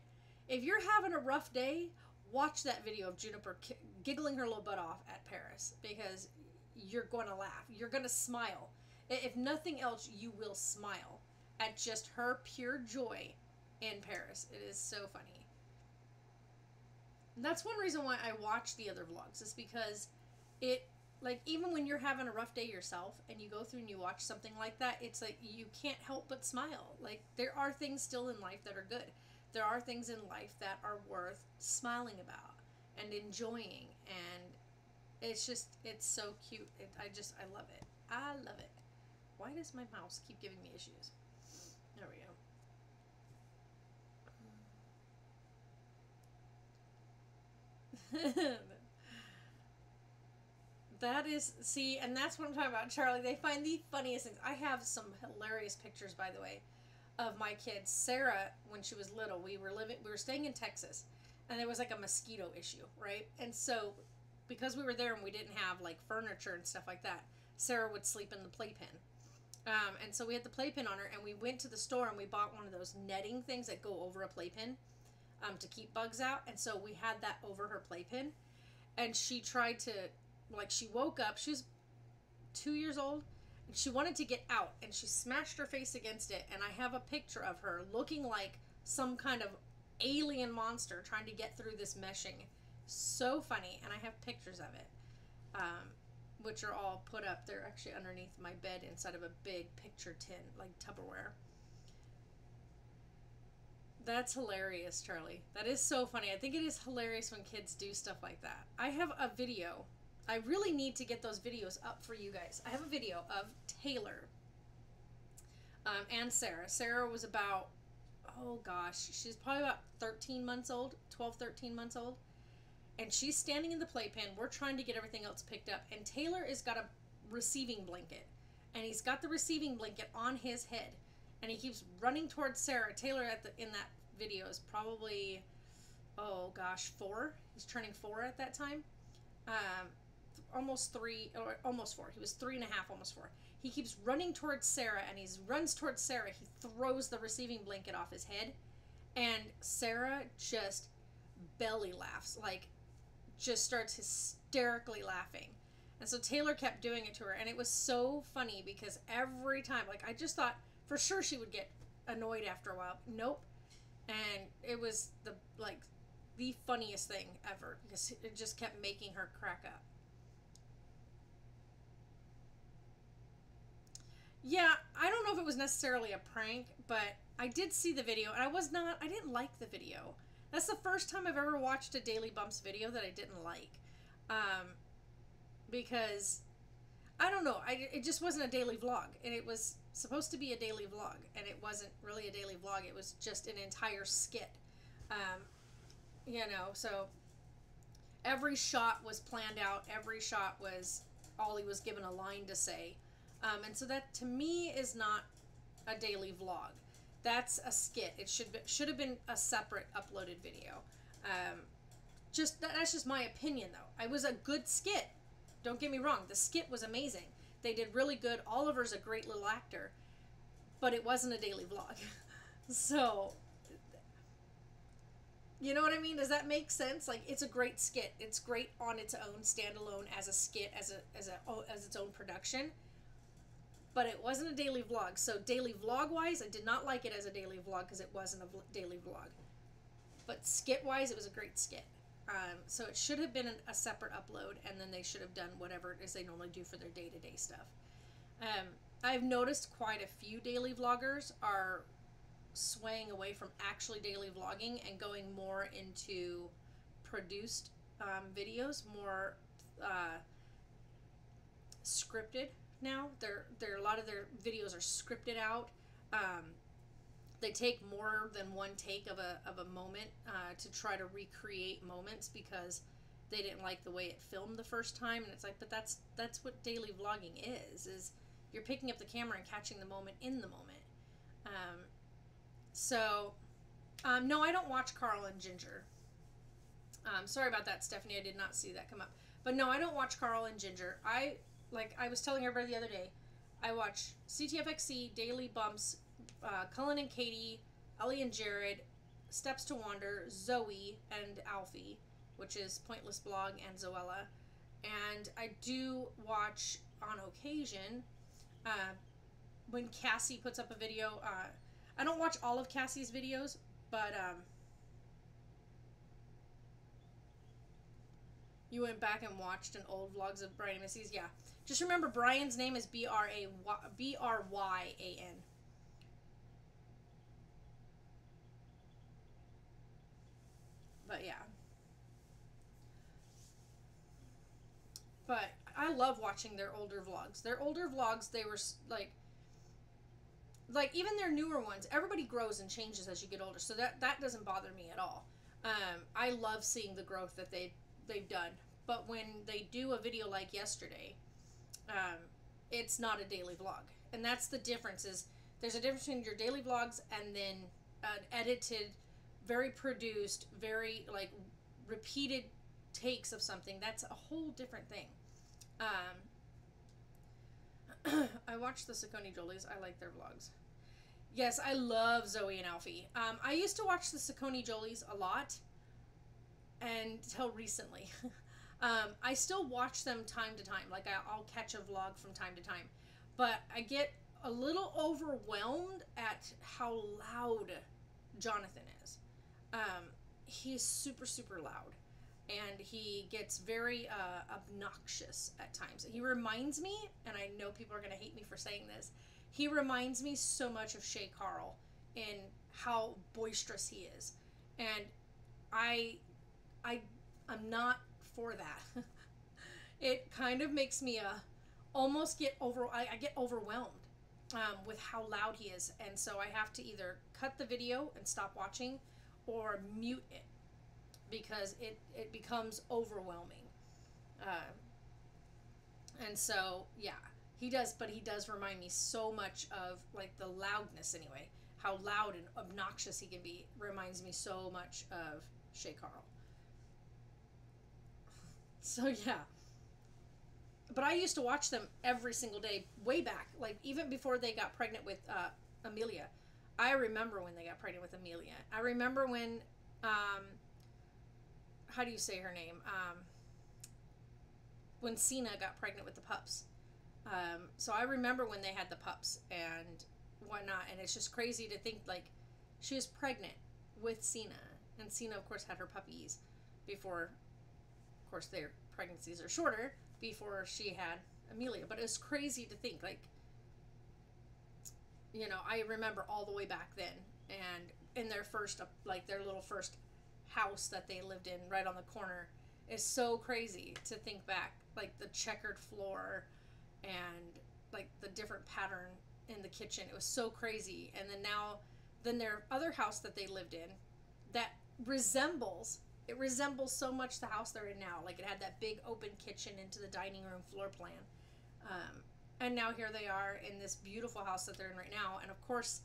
If you're having a rough day, watch that video of Juniper giggling her little butt off at Paris, because you're going to laugh. You're going to smile. If nothing else, you will smile at just her pure joy in Paris. It is so funny. And that's one reason why I watch the other vlogs, is because it, like, even when you're having a rough day yourself and you go through and you watch something like that, it's like you can't help but smile. Like, there are things still in life that are good. There are things in life that are worth smiling about and enjoying, and it's just, it's so cute. I love it. I love it. Why does my mouse keep giving me issues? There we go. That is, see, and that's what I'm talking about, Charlie. They find the funniest things. I have some hilarious pictures, by the way, of my kids. Sarah, when she was little, we were staying in Texas, and there was like a mosquito issue, right? And so, because we were there and we didn't have like furniture and stuff like that, Sarah would sleep in the playpen. And so we had the playpen on her, and we went to the store and we bought one of those netting things that go over a playpen to keep bugs out. And so we had that over her playpen, and she tried to, like, she woke up, she was 2 years old, and she wanted to get out, and she smashed her face against it, and I have a picture of her looking like some kind of alien monster trying to get through this meshing. So funny, and I have pictures of it, which are all put up. They're actually underneath my bed inside of a big picture tin, like Tupperware. That's hilarious, Charlie. That is so funny. I think it is hilarious when kids do stuff like that. I have a video. I really need to get those videos up for you guys. I have a video of Taylor and Sarah. Sarah was about, oh gosh, she's probably about 13 months old, 12, 13 months old. And she's standing in the playpen. We're trying to get everything else picked up. And Taylor has got a receiving blanket. And he's got the receiving blanket on his head. And he keeps running towards Sarah. Taylor in that video is probably, oh gosh, 4. He's turning 4 at that time. Almost 3, or almost 4. He was 3 and a half, almost 4. He keeps running towards Sarah, and he runs towards Sarah. He throws the receiving blanket off his head, and Sarah just belly laughs, like, just starts hysterically laughing. And so Taylor kept doing it to her, and it was so funny because every time, like, I just thought for sure she would get annoyed after a while. Nope. And it was the funniest thing ever, because it just kept making her crack up. Yeah, I don't know if it was necessarily a prank, but I did see the video, and I didn't like the video. That's the first time I've ever watched a Daily Bumps video that I didn't like. Because, I don't know, it just wasn't a daily vlog, and it was supposed to be a daily vlog, and it wasn't really a daily vlog. It was just an entire skit. So every shot was planned out. Every shot was, Ollie was given a line to say. And so that, to me, is not a daily vlog. That's a skit. It should have been a separate uploaded video. That's just my opinion, though. It was a good skit. Don't get me wrong. The skit was amazing. They did really good. Oliver's a great little actor. But it wasn't a daily vlog. So, you know what I mean? Does that make sense? Like, it's a great skit. It's great on its own, standalone, as a skit, as its own production. But it wasn't a daily vlog. So daily vlog wise, I did not like it as a daily vlog because it wasn't a daily vlog. But skit wise, it was a great skit. So it should have been a separate upload, and then they should have done whatever it is they normally do for their day-to-day stuff. I've noticed quite a few daily vloggers are swaying away from actually daily vlogging and going more into produced videos, more scripted. Now a lot of their videos are scripted out. They take more than one take of a moment to try to recreate moments because they didn't like the way it filmed the first time. And it's like, but that's what daily vlogging is you're picking up the camera and catching the moment in the moment. No, I don't watch Carl and Ginger. Sorry about that, Stephanie. I did not see that come up. But no, I don't watch Carl and Ginger. Like I was telling everybody the other day, I watch CTFXC, Daily Bumps, Cullen and Katie, Ellie and Jared, Steps to Wander, Zoe, and Alfie, which is Pointless Blog and Zoella. And I do watch on occasion when Cassie puts up a video. I don't watch all of Cassie's videos, but you went back and watched an old vlogs of Brian and Missy's. Yeah, just remember Brian's name is Bryan. But yeah. But I love watching their older vlogs. Their older vlogs, they were like even their newer ones. Everybody grows and changes as you get older, so that doesn't bother me at all. I love seeing the growth that they've done. But when they do a video like yesterday, it's not a daily vlog, and that's the difference. Is there's a difference between your daily vlogs and then an edited, very produced, very like repeated takes of something. That's a whole different thing. I watch the Saucony Jolies. I like their vlogs. Yes, I love Zoe and Alfie. I used to watch the Saucony Jolies a lot until recently. I still watch them time to time. Like I'll catch a vlog from time to time. But I get a little overwhelmed at how loud Jonathan is. He's super, super loud. And he gets very obnoxious at times. He reminds me, and I know people are going to hate me for saying this, he reminds me so much of Shay Carl in how boisterous he is. And I'm not for that. It kind of makes me almost get I get overwhelmed with how loud he is. And so I have to either cut the video and stop watching or mute it, because it becomes overwhelming. And so, yeah, he does remind me so much of, like, the loudness anyway. How loud and obnoxious he can be reminds me so much of Shay Carl. So, yeah. But I used to watch them every single day, way back. Like, even before they got pregnant with Amelia. I remember when they got pregnant with Amelia. I remember when... how do you say her name? When Cena got pregnant with the pups. So I remember when they had the pups and whatnot, and it's just crazy to think, like, she was pregnant with Cena, and Cena, of course, had her puppies before, of course, their pregnancies are shorter, before she had Amelia. But it's crazy to think, like, you know, I remember all the way back then, and in their first, like, their little first house that they lived in right on the corner is so crazy to think back, like the checkered floor and like the different pattern in the kitchen. It was so crazy. And then their other house that they lived in that resembles so much the house they're in now. Like, it had that big open kitchen into the dining room floor plan. And now here they are in this beautiful house that they're in right now. And of course,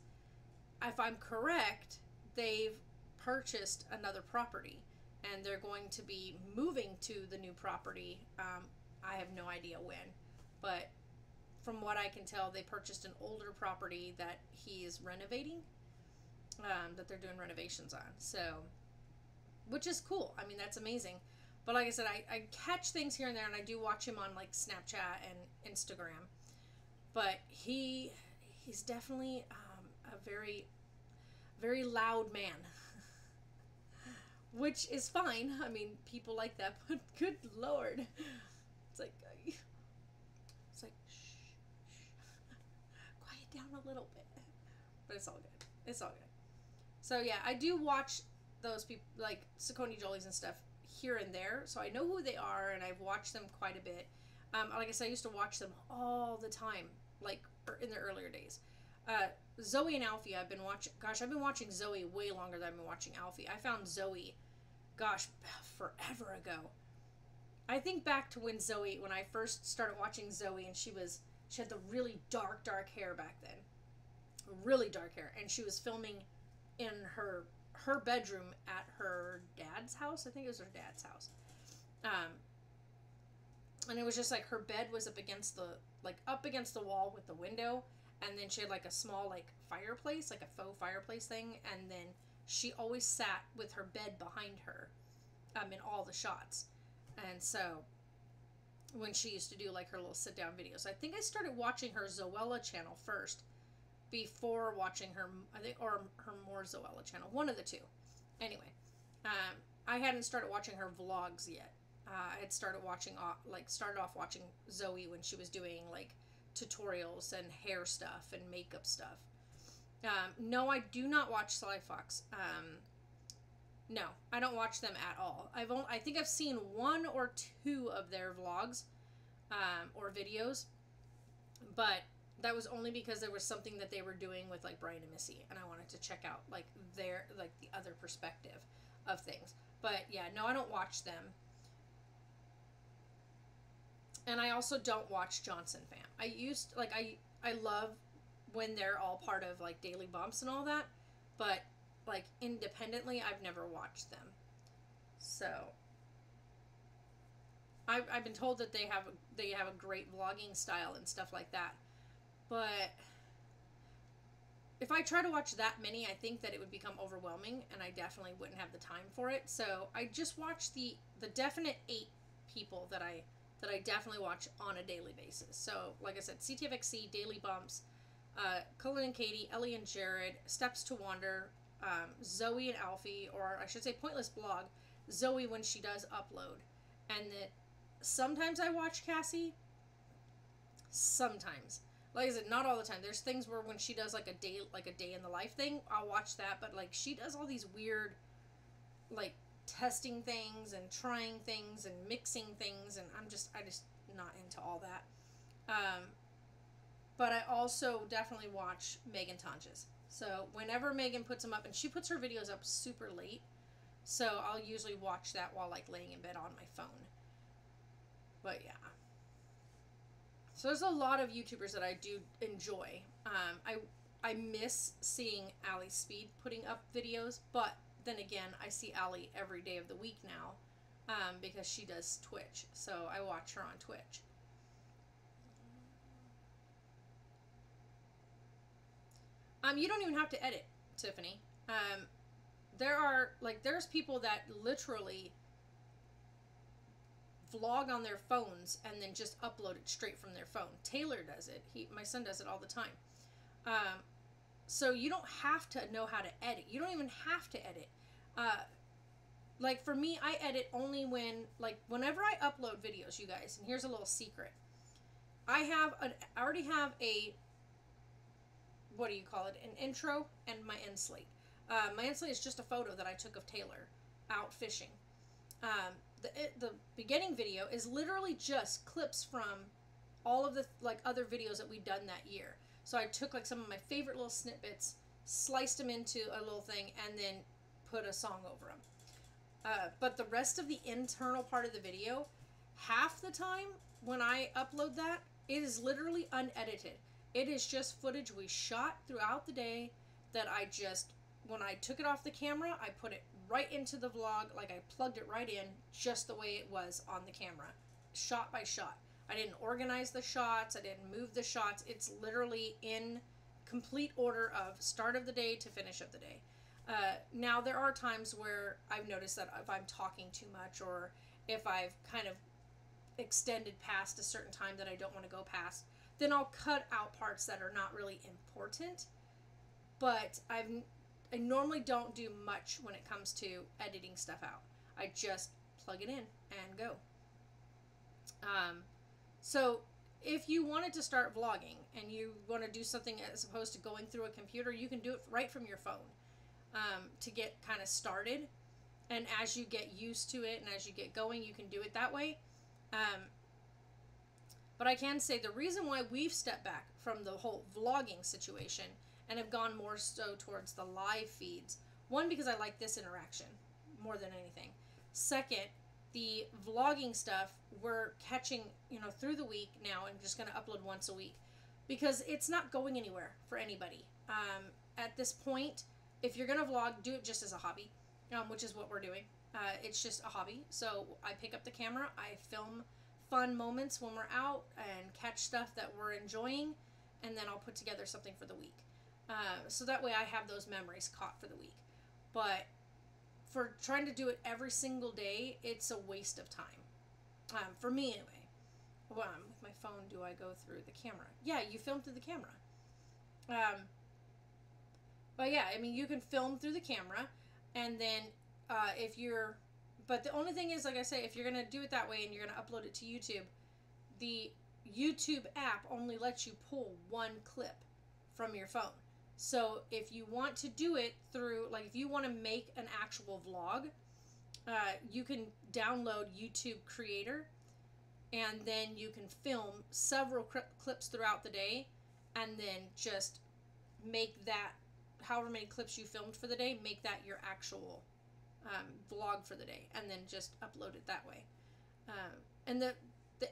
if I'm correct, they've purchased another property, and they're going to be moving to the new property. I have no idea when, but from what I can tell, they purchased an older property that he is renovating, that they're doing renovations on. So, which is cool. I mean, that's amazing. But like I said, I catch things here and there, and I do watch him on, like, Snapchat and Instagram. But he's definitely a very, very loud man. Which is fine. I mean, people like that, but good Lord. It's like, shh, quiet down a little bit. But it's all good. It's all good. So yeah, I do watch those people, like Saucony Jolies and stuff, here and there. So I know who they are, and I've watched them quite a bit. Like I said, I used to watch them all the time, like in the earlier days. Zoe and Alfie, I've been watching Zoe way longer than I've been watching Alfie. I found Zoe, gosh, forever ago. I think back to when I first started watching Zoe, and she had the really dark hair back then. Really dark hair. And she was filming in her bedroom at her dad's house. I think it was her dad's house. And it was just like her bed was up against the wall with the window, and then she had like a small like fireplace, like a faux fireplace thing, and then she always sat with her bed behind her in all the shots. And so when she used to do like her little sit down videos, I think I started watching her Zoella channel first before watching her, I think, or her more Zoella channel, one of the two. Anyway, I hadn't started watching her vlogs yet. I had started watching, started off watching Zoe when she was doing like tutorials and hair stuff and makeup stuff. No, I do not watch Sly Fox. No, I don't watch them at all. I think I've seen one or two of their vlogs, or videos, but that was only because there was something that they were doing with like Brian and Missy, and I wanted to check out like the other perspective of things. But yeah, no, I don't watch them. And I also don't watch Johnson Fam. I love when they're all part of like Daily Bumps and all that, but like independently, I've never watched them. So I've been told that they have a great vlogging style and stuff like that, but if I try to watch that many, I think that it would become overwhelming, and I definitely wouldn't have the time for it. So I just watch the definite 8 people that I definitely watch on a daily basis. So like I said, CTFXC, Daily Bumps, Cullen and Katie, Ellie and Jared, Steps to Wander, Zoe and Alfie, or I should say Pointless Blog, Zoe when she does upload, and that sometimes I watch Cassie. Sometimes, like I said, not all the time. There's things where when she does like a day in the life thing, I'll watch that. But like she does all these weird, like testing things and trying things and mixing things, and I just not into all that. But I also definitely watch Megan Tonjes. So whenever Megan puts them up, and she puts her videos up super late, so I'll usually watch that while like laying in bed on my phone. But yeah. So there's a lot of YouTubers that I do enjoy. I miss seeing Ali Speed putting up videos, but then again, I see Ali every day of the week now, because she does Twitch. So I watch her on Twitch. You don't even have to edit, Tiffany. There's people that literally vlog on their phones and then just upload it straight from their phone. Taylor does it. My son does it all the time. So you don't have to know how to edit. You don't even have to edit. Like for me, I edit only whenever I upload videos, you guys, and here's a little secret. I already have a, what do you call it, an intro and my end slate. My end slate is just a photo that I took of Taylor out fishing. The beginning video is literally just clips from all of the other videos that we've done that year. So I took like some of my favorite little snippets, sliced them into a little thing, and then put a song over them. But the rest of the internal part of the video, half the time when I upload that, it is literally unedited. It is just footage we shot throughout the day that when I took it off the camera, I put it right into the vlog, like I plugged it right in just the way it was on the camera, shot by shot. I didn't organize the shots, I didn't move the shots. It's literally in complete order of start of the day to finish of the day. Now there are times where I've noticed that if I'm talking too much, or if I've kind of extended past a certain time that I don't want to go past, then I'll cut out parts that are not really important. But I normally don't do much when it comes to editing stuff out. I just plug it in and go. So if you wanted to start vlogging and you want to do something as opposed to going through a computer, you can do it right from your phone, to get kind of started. And as you get used to it and as you get going, you can do it that way. But I can say the reason why we've stepped back from the whole vlogging situation and have gone more so towards the live feeds, one, because I like this interaction more than anything. Second, the vlogging stuff we're catching, through the week now, and just going to upload once a week because it's not going anywhere for anybody. At this point, if you're going to vlog, do it just as a hobby, which is what we're doing. It's just a hobby. So I pick up the camera, I film fun moments when we're out and catch stuff that we're enjoying, and then I'll put together something for the week. So that way I have those memories caught for the week. But for trying to do it every single day, it's a waste of time. For me anyway. Well, with my phone, do I go through the camera? Yeah, you film through the camera. But yeah, I mean, you can film through the camera, and then but the only thing is, like I say, if you're going to do it that way and you're going to upload it to YouTube, the YouTube app only lets you pull one clip from your phone. So if you want to do it through, like if you want to make an actual vlog, you can download YouTube Creator, and then you can film several clips throughout the day, and then just make that, however many clips you filmed for the day, make that your actual vlog for the day, and then just upload it that way. And the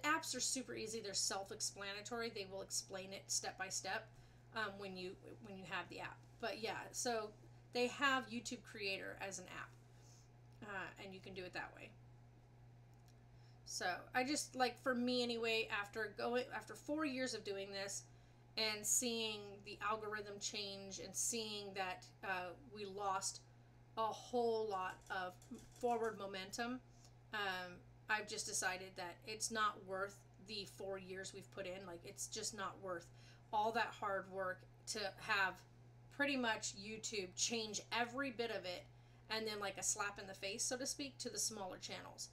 apps are super easy. They're self-explanatory. They will explain it step by step when you have the app. But yeah, so they have YouTube Creator as an app, and you can do it that way. So I just, like, for me anyway, after 4 years of doing this and seeing the algorithm change and seeing that we lost a whole lot of forward momentum, I've just decided that it's not worth the 4 years we've put in. Like, it's just not worth all that hard work to have pretty much YouTube change every bit of it, and then like a slap in the face, so to speak, to the smaller channels.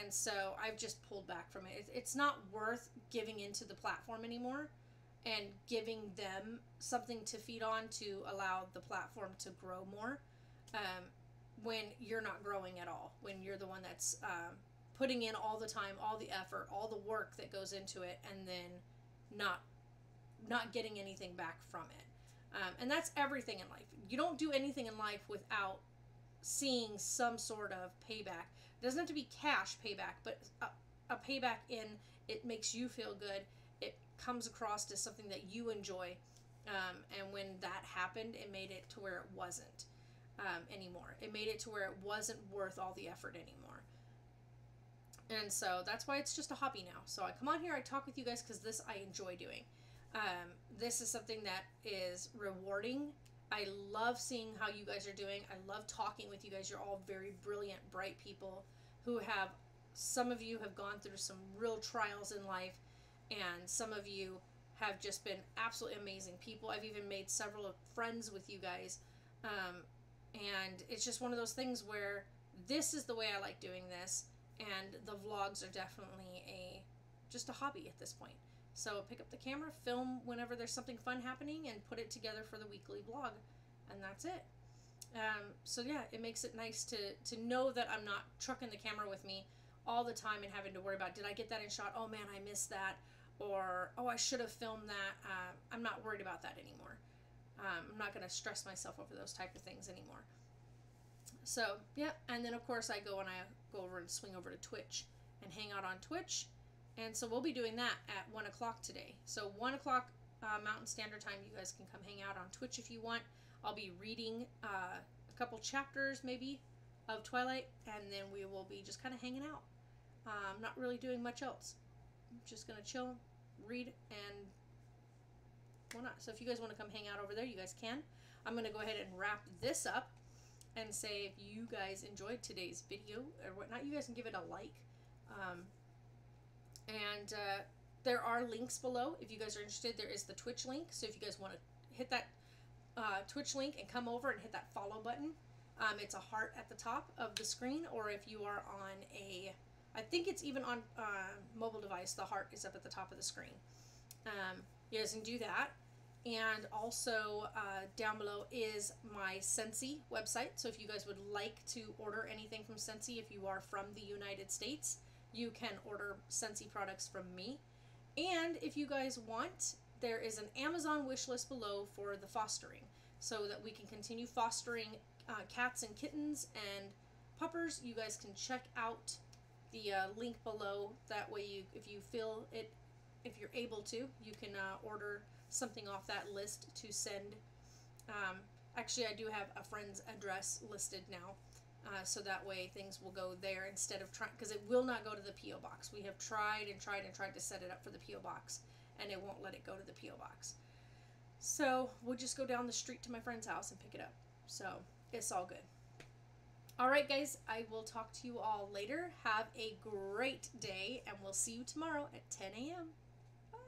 And so I've just pulled back from it. It's not worth giving into the platform anymore and giving them something to feed on to allow the platform to grow more, when you're not growing at all, when you're the one that's putting in all the time, all the effort, all the work that goes into it, and then not getting anything back from it. And that's everything in life. You don't do anything in life without seeing some sort of payback. It doesn't have to be cash payback, but a payback in it makes you feel good. It comes across as something that you enjoy. And when that happened, it made it to where it wasn't anymore. It made it to where it wasn't worth all the effort anymore. And so that's why it's just a hobby now. So I come on here, I talk with you guys because this I enjoy doing. This is something that is rewarding. I love seeing how you guys are doing. I love talking with you guys. You're all very brilliant, bright people who have, some of you have gone through some real trials in life, and some of you have just been absolutely amazing people. I've even made several friends with you guys. And it's just one of those things where this is the way I like doing this, and the vlogs are definitely just a hobby at this point. So pick up the camera, film whenever there's something fun happening, and put it together for the weekly vlog, and that's it. So yeah, it makes it nice to know that I'm not trucking the camera with me all the time and having to worry about, did I get that in shot? Oh man, I missed that. Or, oh, I should have filmed that. I'm not worried about that anymore. I'm not going to stress myself over those type of things anymore. So yeah, and then of course I go over and swing over to Twitch and hang out on Twitch. And so we'll be doing that at 1 o'clock today. So 1 o'clock Mountain Standard Time, you guys can come hang out on Twitch if you want. I'll be reading a couple chapters maybe of Twilight, and then we will be just kind of hanging out. Not really doing much else. I'm just going to chill, read, and why not? So if you guys want to come hang out over there, you guys can. I'm going to go ahead and wrap this up and say if you guys enjoyed today's video or whatnot, you guys can give it a like. There are links below if you guys are interested. There is the Twitch link, so if you guys want to hit that Twitch link and come over and hit that follow button, it's a heart at the top of the screen, or if you are on I think it's even on mobile device, the heart is up at the top of the screen. You guys can do that. And also down below is my Scentsy website, so if you guys would like to order anything from Scentsy, if you are from the United States, you can order Scentsy products from me. And if you guys want, there is an Amazon wish list below for the fostering, so that we can continue fostering cats and kittens and puppers. You guys can check out the link below. That way, if you feel it, if you're able to, you can order something off that list to send. Actually, I do have a friend's address listed now So that way things will go there instead of trying, because it will not go to the P.O. box. We have tried and tried and tried to set it up for the P.O. box, and it won't let it go to the P.O. box. So we'll just go down the street to my friend's house and pick it up. So it's all good. All right, guys, I will talk to you all later. Have a great day, and we'll see you tomorrow at 10 a.m. Bye.